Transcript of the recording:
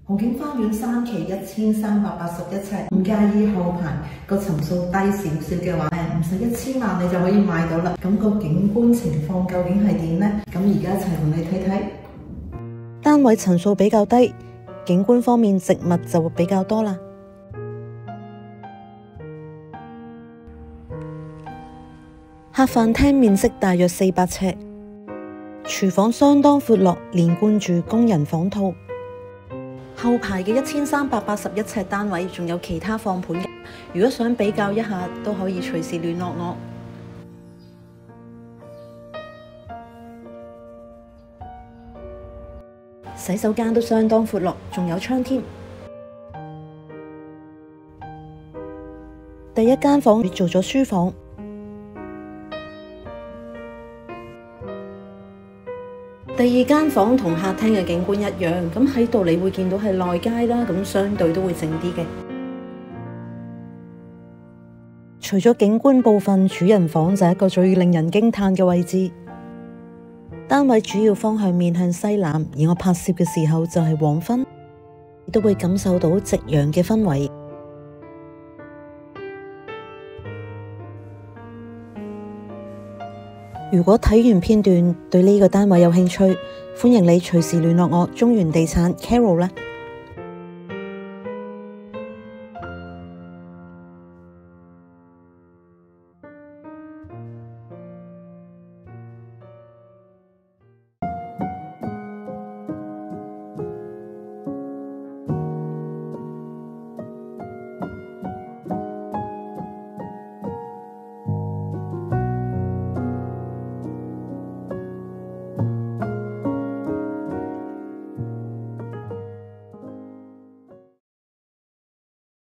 豪景花園3期1381尺，唔介意後排個層數低少少嘅話，唔使1000萬你就可以買到啦。咁個景觀情況究竟係點呢？咁而家一齊同你睇睇。單位層數比較低，景觀方面植物就會比較多啦。客飯廳面積大約400尺，廚房相當闊落，連貫住工人房套。後排嘅1381尺單位仲有其他放盤嘅，如果想比較一下，都可以隨時聯絡我。洗手間都相當闊落，仲有窗添。第一間房做咗書房，第二間房同客廳嘅景觀一樣，咁喺度你會見到係內街啦，咁相對都會靜啲嘅。除咗景觀部分，主人房就係一個最令人驚嘆嘅位置。單位主要方向面向西南，而我拍攝嘅時候就係黃昏，都會感受到夕陽嘅氛圍。如果睇完片段對呢個單位有興趣，歡迎你隨時聯絡我，中原地產 Carol 啦。